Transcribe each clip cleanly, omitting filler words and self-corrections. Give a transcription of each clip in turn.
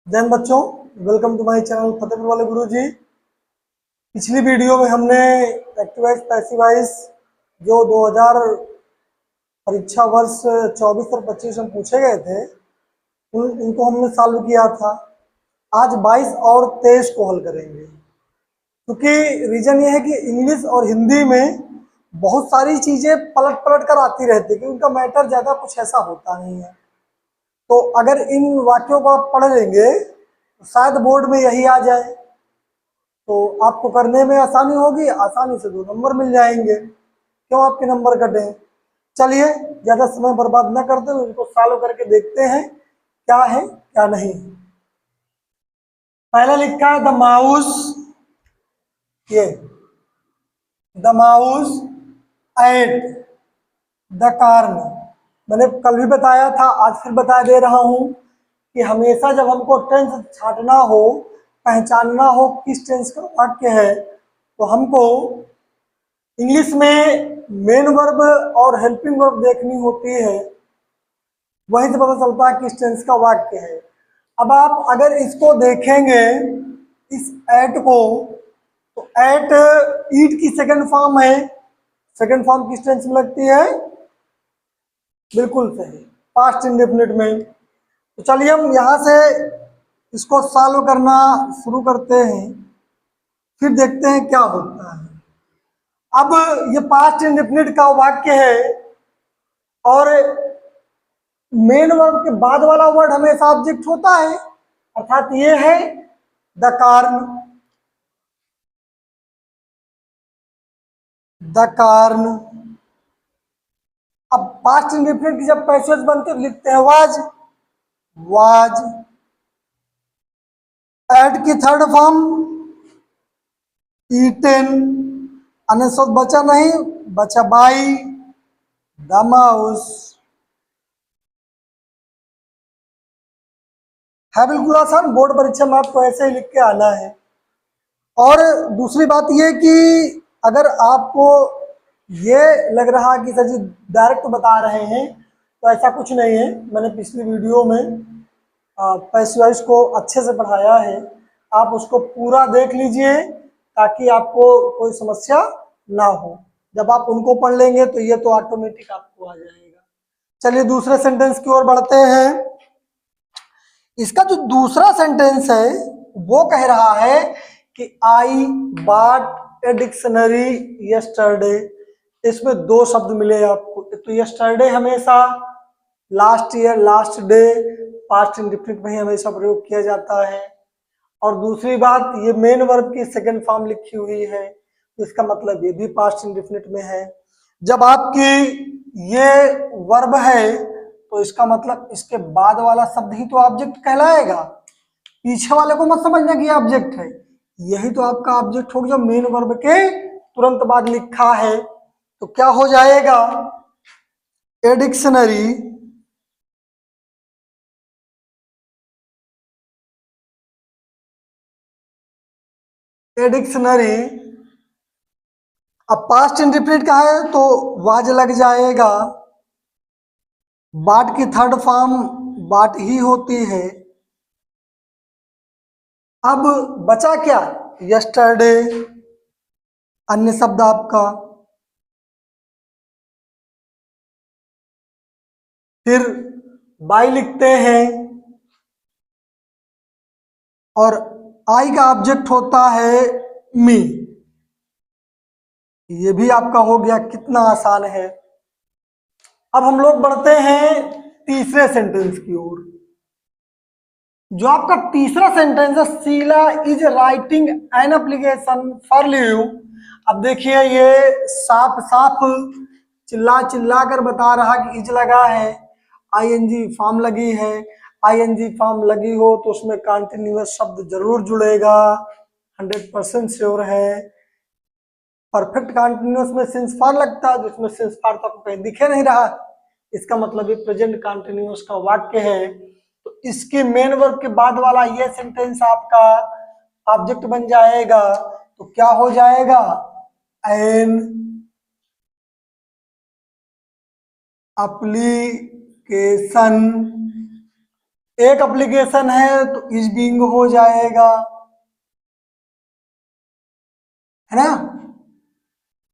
जैन बच्चों, welcome to my channel Fatehpur वाले गुरुजी। पिछली वीडियो में हमने एक्टिवाइज पैसिवाइज जो 2000 परीक्षा वर्ष 24 और 25 में पूछे गए थे उनको हमने सॉल्व किया था। आज 22 और 23 को हल करेंगे, क्योंकि रीजन ये है कि इंग्लिश और हिंदी में बहुत सारी चीज़ें पलट पलट कर आती रहती है, क्योंकि उनका मैटर ज़्यादा कुछ ऐसा होता नहीं है। तो अगर इन वाक्यों को आप पढ़ लेंगे तो शायद बोर्ड में यही आ जाए, तो आपको करने में आसानी होगी, आसानी से 2 नंबर मिल जाएंगे। क्यों आपके नंबर कटें। चलिए ज़्यादा समय बर्बाद न करते हुए उनको सॉल्व करके देखते हैं क्या है क्या नहीं। पहले लिखा है द माउस, ये the mouse at the corn. मैंने कल भी बताया था, आज फिर बता दे रहा हूं कि हमेशा जब हमको टेंस छांटना हो, पहचानना हो किस टेंस का वाक्य है, तो हमको इंग्लिश में मेन वर्ब और हेल्पिंग वर्ब देखनी होती है। वहीं से पता चलता है किस टेंस का वाक्य है। अब आप अगर इसको देखेंगे, इस एट को, तो एट ईट की सेकंड फॉर्म है। सेकंड फॉर्म किस टेंस में लगती है? बिल्कुल सही, पास्ट इंडेफिनिट में। तो चलिए हम यहाँ से इसको सॉल्व करना शुरू करते हैं, फिर देखते हैं क्या होता है। अब ये पास्ट इंडेफिनिट का वाक्य है और मेन वर्ब के बाद वाला वर्ड हमेशा ऑब्जेक्ट होता है, अर्थात ये है द कार्न। The corn. अब पास्ट इंडेफिनिट की जब पैसेज बनते तो लिखते हैं वाज। वाज। एड की थर्ड फॉर्म ईटेन। अन्य शब्द बचा नहीं, बचा बाई द माउस। है बिल्कुल आसान, बोर्ड परीक्षा में आपको ऐसे ही लिख के आना है। और दूसरी बात ये कि अगर आपको ये लग रहा कि सर जी डायरेक्ट बता रहे हैं, तो ऐसा कुछ नहीं है। मैंने पिछली वीडियो में पैसिवाइज को अच्छे से पढ़ाया है, आप उसको पूरा देख लीजिए ताकि आपको कोई समस्या ना हो। जब आप उनको पढ़ लेंगे तो ये तो ऑटोमेटिक आपको आ जाएगा। चलिए दूसरे सेंटेंस की ओर बढ़ते हैं। इसका जो दूसरा सेंटेंस है वो कह रहा है कि I bought a dictionary yesterday. इसमें 2 शब्द मिले आपको। तो यस्टरडे हमेशा last year, last day, past indefinite में ही हमेशा प्रयोग किया जाता है। और दूसरी बात, ये मेन वर्ब की सेकंड फॉर्म लिखी हुई है, तो इसका मतलब ये भी पास्ट इंडेफिनिट में है। जब आपकी ये वर्ब है तो इसका मतलब इसके बाद वाला शब्द ही तो ऑब्जेक्ट कहलाएगा। पीछे वाले को मत समझना कि ऑब्जेक्ट है, यही तो आपका ऑब्जेक्ट होगा जो मेन वर्ब के तुरंत बाद लिखा है। तो क्या हो जाएगा? A dictionary a dictionary. अब पास्ट इंडेफिनिट का है तो वाज लग जाएगा। बाट की थर्ड फॉर्म बाट ही होती है। अब बचा क्या? यस्टरडे। अन्य शब्द आपका, फिर बाई लिखते हैं और आई का ऑब्जेक्ट होता है मी। ये भी आपका हो गया। कितना आसान है। अब हम लोग बढ़ते हैं तीसरे सेंटेंस की ओर। जो आपका तीसरा सेंटेंस है, Sheela is writing an application for leave. अब देखिए ये साफ साफ चिल्ला चिल्ला कर बता रहा कि इज लगा है, आईएनजी फॉर्म लगी है। आईएनजी फॉर्म लगी हो तो उसमें कंटिन्यूअस शब्द जरूर जुड़ेगा, 100% श्योर है। परफेक्ट कंटिन्यूअस में सिंस फॉर लगता है, जिसमें सिंस फॉर तो आपको कहीं दिखे नहीं रहा, इसका मतलब ये प्रेजेंट कंटिन्यूअस का वाक्य है। तो इसके मेन वर्ब के बाद वाला ये सेंटेंस आपका ऑब्जेक्ट बन जाएगा। तो क्या हो जाएगा? एन एप्लीकेशन एक एप्लीकेशन है तो इज बीइंग हो जाएगा, है ना।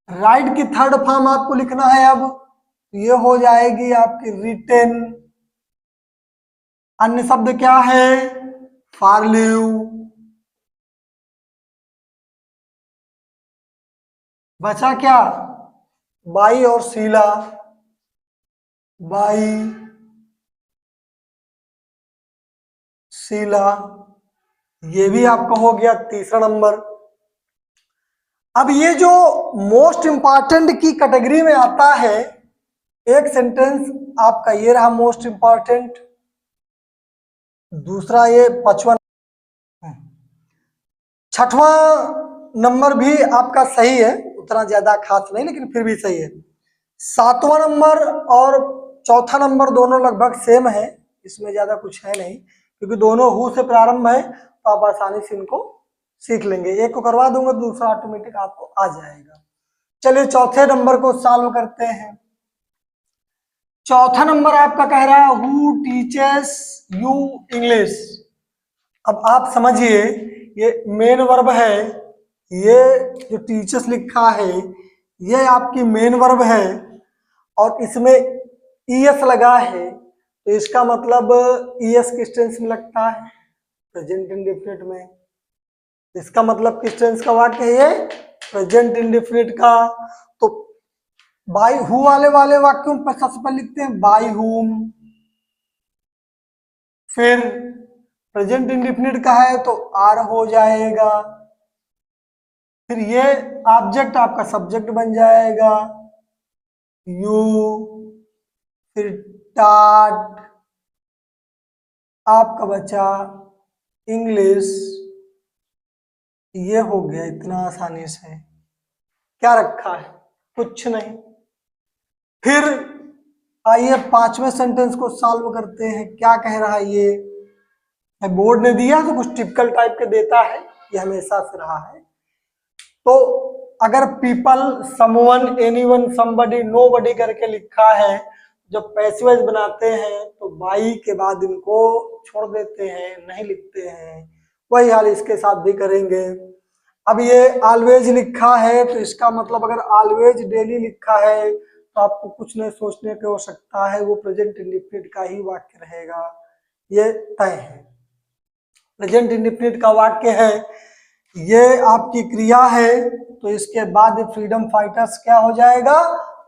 राइट की थर्ड फॉर्म आपको लिखना है अब, ये हो जाएगी आपकी रिटेन। अन्य शब्द क्या है, फॉर लिव। बचा क्या, बाई और शीला, बाई शीला, ये भी आपका हो गया तीसरा नंबर। अब ये जो मोस्ट इंपॉर्टेंट की कैटेगरी में आता है, एक सेंटेंस आपका ये रहा मोस्ट इंपॉर्टेंट, दूसरा ये पांचवा, छठवां नंबर भी आपका सही है, उतना ज्यादा खास नहीं लेकिन फिर भी सही है। सातवां नंबर और चौथा नंबर दोनों लगभग सेम है, इसमें ज्यादा कुछ है नहीं, क्योंकि दोनों हु से प्रारंभ है, तो आप आसानी से इनको सीख लेंगे। एक को करवा दूंगा तो दूसरा ऑटोमेटिक आपको आ जाएगा। चलिए चौथे नंबर को सॉल्व करते हैं। चौथा नंबर आपका कह रहा है हु टीचेस यू इंग्लिश। अब आप समझिए, ये मेन वर्ब है, ये जो टीचर्स लिखा है ये आपकी मेन वर्ब है, और इसमें ईएस लगा है, तो इसका मतलब ईएस किस टेंस में लगता है, प्रेजेंट इंडेफिनिट में। इसका मतलब किस टेंस का वाक्य है ये, प्रेजेंट इंडेफिनिट का। तो बाय हु वाले वाक्यों पर सबसे पहले लिखते हैं बाय हुम, फिर प्रेजेंट इंडेफिनिट का है तो आर हो जाएगा, फिर ये ऑब्जेक्ट आपका सब्जेक्ट बन जाएगा यू, फिर टाट आपका बचा इंग्लिश। ये हो गया इतना आसानी से, क्या रखा है, कुछ नहीं। फिर आइए पांचवें सेंटेंस को सॉल्व करते हैं, क्या कह रहा है ये, बोर्ड ने दिया तो कुछ टिपिकल टाइप के देता है, ये हमेशा से रहा है। तो अगर people, someone, anyone, somebody, nobody करके लिखा है, जब पैसिव वॉइस बनाते हैं तो बाई के बाद इनको छोड़ देते हैं, नहीं लिखते हैं। वही हाल इसके साथ भी करेंगे। अब ये ऑलवेज लिखा है तो इसका मतलब अगर ऑलवेज डेली लिखा है तो आपको कुछ नहीं सोचने की आवश्यकता है, वो प्रेजेंट इंडेफिनिट का ही वाक्य रहेगा, ये तय है। प्रेजेंट इंडेफिनिट का वाक्य है, ये आपकी क्रिया है, तो इसके बाद फ्रीडम फाइटर्स क्या हो जाएगा,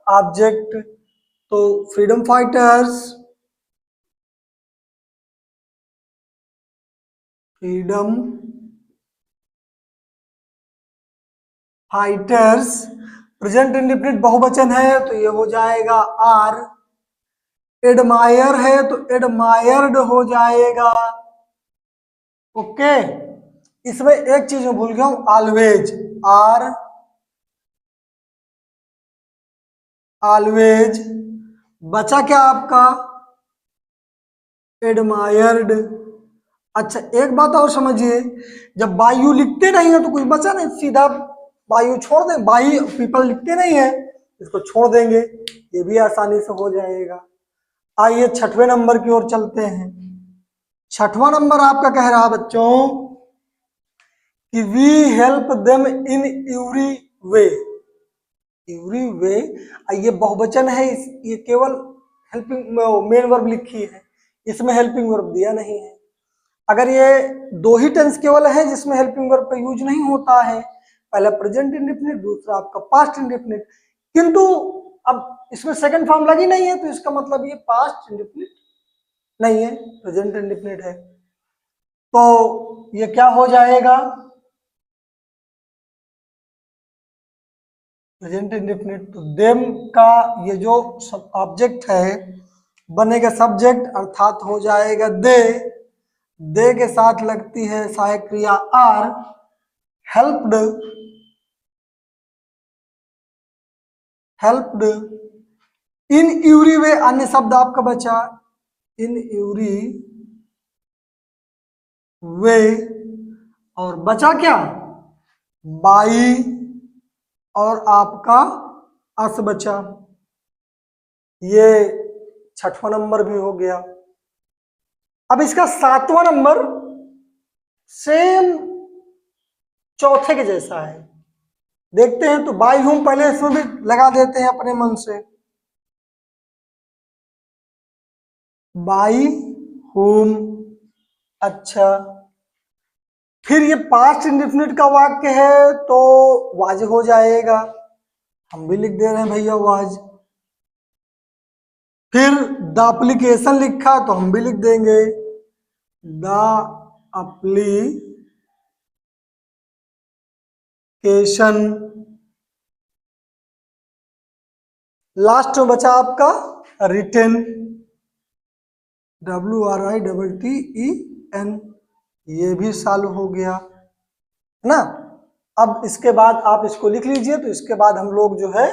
ऑब्जेक्ट। तो freedom fighters, freedom fighters, present indefinite बहुवचन है तो ये हो जाएगा आर। एडमायर है तो एडमायर्ड हो जाएगा। ओके, इसमें एक चीज मैं भूल गया हूं, ऑलवेज, आर ऑलवेज। बचा क्या आपका, एडमायर्ड। अच्छा एक बात और समझिए, जब बायू लिखते नहीं है तो कुछ बचा नहीं, सीधा बायू छोड़ दें, बाई पीपल लिखते नहीं है, इसको छोड़ देंगे, ये भी आसानी से हो जाएगा। आइए छठवें नंबर की ओर चलते हैं। छठवां नंबर आपका कह रहा बच्चों कि we help them in every way. Every way, ये बहुवचन है, ये केवल हेल्पिंग मेन वर्ब लिखी है, इसमें हेल्पिंग वर्ब दिया नहीं है। अगर ये दो ही टेंस केवल है जिसमें हेल्पिंग वर्ब का यूज नहीं होता है, पहला प्रेजेंट इंडेफिनिट, दूसरा आपका पास्ट इंडेफिनिट, किंतु अब इसमें सेकंड फॉर्म लगी नहीं है तो इसका मतलब ये पास्ट इंडेफिनिट नहीं है, प्रेजेंट इंडेफिनिट है। तो ये क्या हो जाएगा, प्रेजेंट इंडेफिनिट। तो देम का ये जो ऑब्जेक्ट है बनेगा सब्जेक्ट, अर्थात हो जाएगा दे। दे के साथ लगती है सहायक क्रिया are. Helped, helped in every way, अन्य शब्द आपका बचा इन एवरी वे, और बचा क्या, बाई और आपका अस बचा। ये छठवां नंबर भी हो गया। अब इसका 7वां नंबर सेम चौथे के जैसा है, देखते हैं। तो बाई होम पहले इसमें भी लगा देते हैं अपने मन से, बाई होम। अच्छा, फिर ये पास्ट इंडेफिनिट का वाक्य है तो वाज हो जाएगा, हम भी लिख दे रहे हैं भैया वाज। फिर द एप्लीकेशन लिखा तो हम भी लिख देंगे द एप्लीकेशन। लास्ट में बचा आपका रिटेन, WRITTEN, ये भी सॉल्व हो गया है ना। अब इसके बाद आप इसको लिख लीजिए। तो इसके बाद हम लोग जो है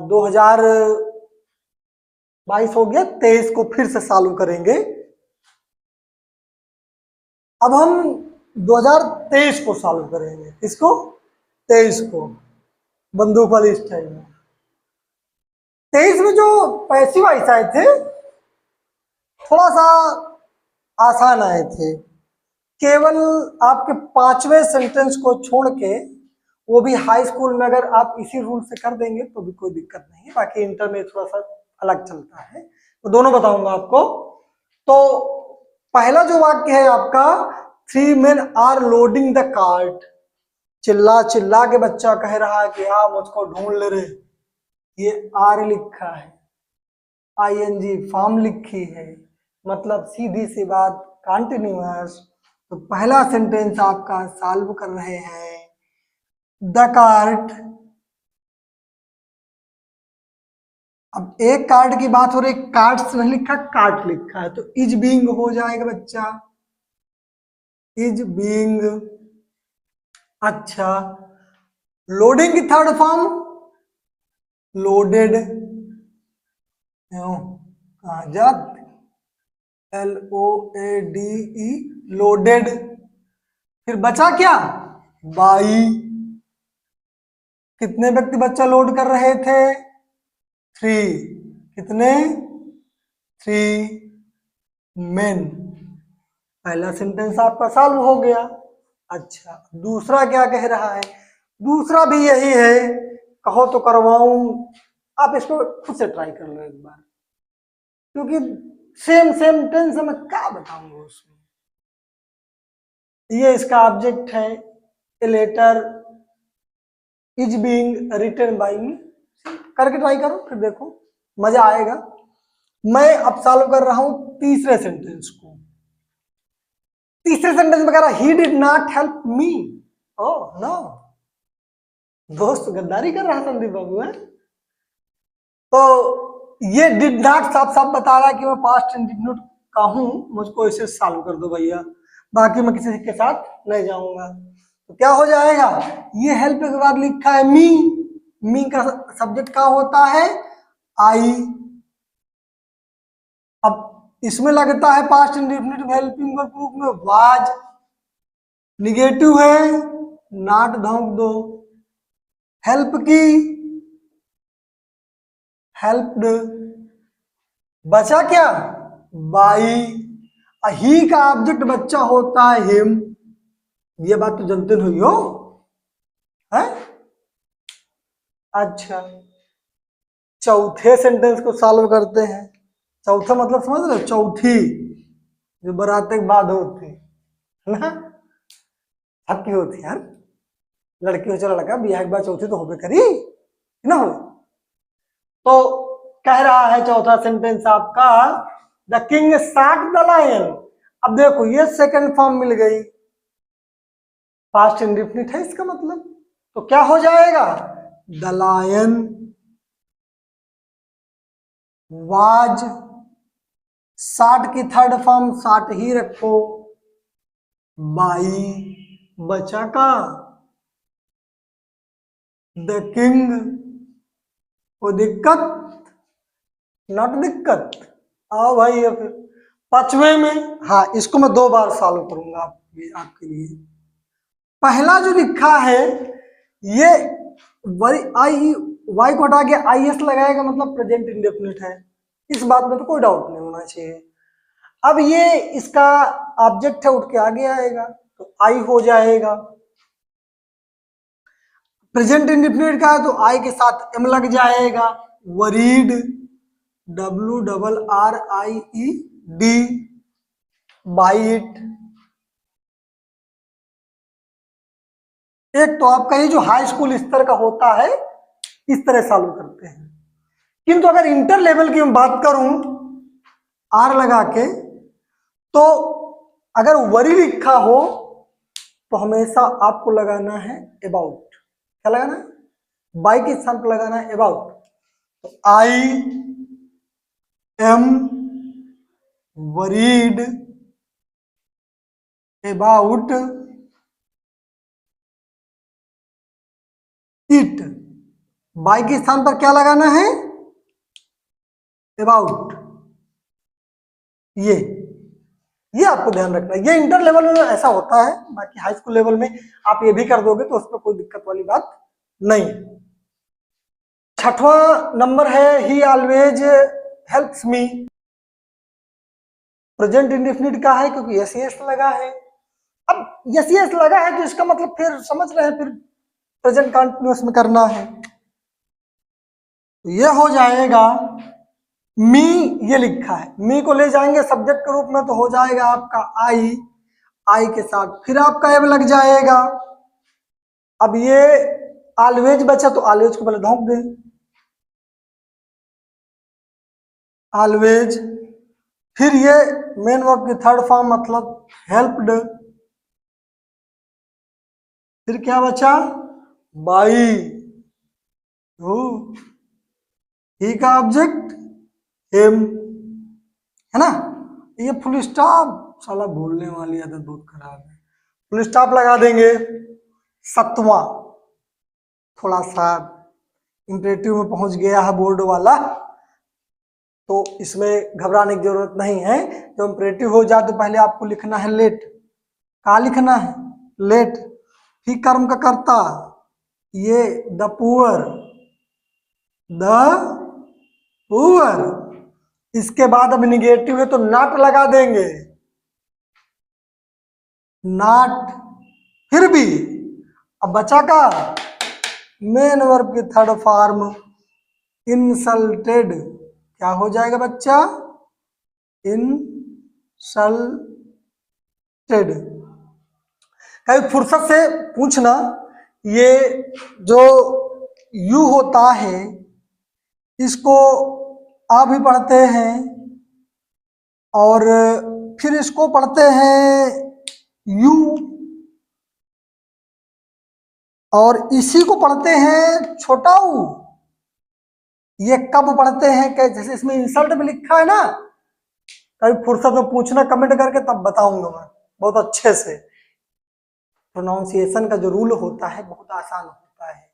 2022 हो गया, 23 को फिर से सॉल्व करेंगे। अब हम 2023 को सॉल्व करेंगे। इसको 23 को बंदूक वाली स्टाइल में। 23 में जो पैसिव वॉइस आए थे थोड़ा सा आसान आए थे, केवल आपके 5वें सेंटेंस को छोड़ के, वो भी हाई स्कूल में अगर आप इसी रूल से कर देंगे तो भी कोई दिक्कत नहीं है, बाकी इंटर में थोड़ा सा अलग चलता है। तो दोनों बताऊंगा आपको। तो पहला जो वाक्य है आपका, 3 men are loading the cart. चिल्ला चिल्ला के बच्चा कह रहा है कि हाँ मुझको ढूंढ ले रहे। ये आर लिखा है, ING फॉर्म लिखी है, मतलब सीधी सी बात कंटिन्यूअस। तो पहला सेंटेंस आपका सॉल्व कर रहे हैं, द कार्ट। अब एक कार्ड की बात हो रही, कार्ड्स नहीं लिखा, कार्ट लिखा है, तो इज बीइंग हो जाएगा बच्चा, इज बीइंग। अच्छा, लोडिंग की थर्ड फॉर्म लोडेड, जात LOADE, लोडेड। फिर बचा क्या, बाई। कितने व्यक्ति बच्चा लोड कर रहे थे, 3। कितने, 3 men। पहला सेंटेंस आपका सॉल्व हो गया। अच्छा, दूसरा क्या कह रहा है, दूसरा भी यही है, कहो तो करवाऊं। आप इसको खुद से ट्राई कर लो एक बार, क्योंकि सेम सेंटेंस मैं क्या बताऊंगा उसमें। ये इसका ऑब्जेक्ट है, a letter is being written by me. करके ट्राई करो, फिर देखो मजा आएगा। मैं अब सॉल्व कर रहा हूं तीसरे सेंटेंस को। तीसरे सेंटेंस में कह रहा, he did not help me. Oh no, दोस्त गद्दारी कर रहा संदीप बाबू है। तो ये डिड नॉट साफ साफ बता रहा है कि मैं पास्ट इंडेफिनिट का हूं, मुझको इसे सॉल्व कर दो भैया, बाकी मैं किसी के साथ नहीं जाऊंगा। तो क्या हो जाएगा, ये हेल्प के बाद लिखा है मी। मी का सब्जेक्ट क्या होता है, आई। अब इसमें लगता है past indefinite helping verb group में वाज। निगेटिव है, नॉट धोंक दो। हेल्प की, हेल्प्ड। बचा क्या, बाई। ही का ऑब्जेक्ट बच्चा होता है हिम, ये बात तो जानते हुई हो है। अच्छा, चौथे सेंटेंस को सॉल्व करते हैं। चौथा मतलब समझ रहे, चौथी जो बराते के बाद होती है ना, सबकी होती है यार, लड़की हो चला लगा बियाह के बाद चौथी तो होबे करी ना हो। तो कह रहा है चौथा सेंटेंस आपका, the king sacked the lion. अब देखो ये सेकंड फॉर्म मिल गई, पास्ट इंडेफिनिट है इसका मतलब, तो क्या हो जाएगा, द लायन वाज। साठ की थर्ड फॉर्म साठ ही रखो, बाई। बचा का, द किंग। को दिक्कत, नॉट दिक्कत। आओ भाई अब पांचवें में, हाँ इसको मैं 2 बार सॉल्व करूंगा आपके लिए। पहला जो लिखा है ये आई वाई को हटा के IS लगाएगा, मतलब प्रेजेंट इंडेफिनिट है, इस बात में तो कोई डाउट नहीं होना चाहिए। अब ये इसका ऑब्जेक्ट है, उठ के आगे आएगा तो आई हो जाएगा। प्रेजेंट इंडेफिनिट का है तो आई के साथ एम लग जाएगा। Worried, WRRIED, by it. एक तो आपका ये जो हाई स्कूल स्तर का होता है इस तरह सॉल्व करते हैं, किंतु अगर इंटर लेवल की मैं बात करूं आर लगा के, तो अगर वरी लिखा हो तो हमेशा आपको लगाना है अबाउट। क्या लगाना है? बाई के स्थान पर लगाना है अबाउट। तो I am worried about it. By के स्थान पर क्या लगाना है? अबाउट। ये आपको ध्यान रखना है। ये इंटर लेवल में ऐसा होता है, बाकी हाई स्कूल लेवल में आप ये भी कर दोगे तो उसमें कोई दिक्कत वाली बात नहीं। छठवां नंबर है ही always helps me. Present indefinite का है क्योंकि यस यस लगा है। अब यस यस लगा है तो इसका मतलब फिर समझ रहे हैं, फिर प्रेजेंट कंटिन्यूअस में करना है। तो ये हो जाएगा मी, ये लिखा है, मी को ले जाएंगे सब्जेक्ट के रूप में तो हो जाएगा आपका आई, आई के साथ फिर आपका एम लग जाएगा। अब ये ऑलवेज बचा तो ऑलवेज को पहले ढोक दें, ऑलवेज। फिर ये मेन वर्ब की थर्ड फॉर्म मतलब हेल्प्ड। फिर क्या बचा? बाई। ही का ऑब्जेक्ट एम, है ना। ये फुल स्टॉप, साला बोलने वाली आदत बहुत खराब है। फुल स्टॉप लगा देंगे। सत्वा थोड़ा सा इंपरेटिव में पहुंच गया है बोर्ड वाला, तो इसमें घबराने की जरूरत नहीं है। जब इंपरेटिव हो जाए तो पहले आपको लिखना है लेट। क्या लिखना है? लेट। फिर कर्म का कर्ता, ये द पुअर, द पुअर। इसके बाद अब निगेटिव है तो नॉट लगा देंगे, नॉट। फिर भी अब बचा का मेन वर्ब की थर्ड फॉर्म इंसल्टेड। क्या हो जाएगा बच्चा? इंसल्टेड। कहीं फुर्सत से पूछना, ये जो यू होता है इसको आ भी पढ़ते हैं और फिर इसको पढ़ते हैं यू, और इसी को पढ़ते हैं छोटा ऊ। ये कब पढ़ते हैं? क्या जैसे इसमें इंसल्ट में लिखा है ना, कभी फुर्सत में पूछना कमेंट करके, तब बताऊंगा मैं बहुत अच्छे से। प्रोनाउंसिएशन का जो रूल होता है बहुत आसान होता है,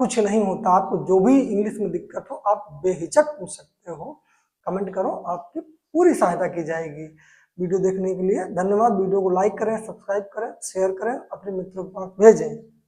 कुछ नहीं होता। आपको जो भी इंग्लिश में दिक्कत हो आप बेहिचक पूछ सकते हो, कमेंट करो, आपकी पूरी सहायता की जाएगी। वीडियो देखने के लिए धन्यवाद। वीडियो को लाइक करें, सब्सक्राइब करें, शेयर करें, अपने मित्रों के पास भेजें।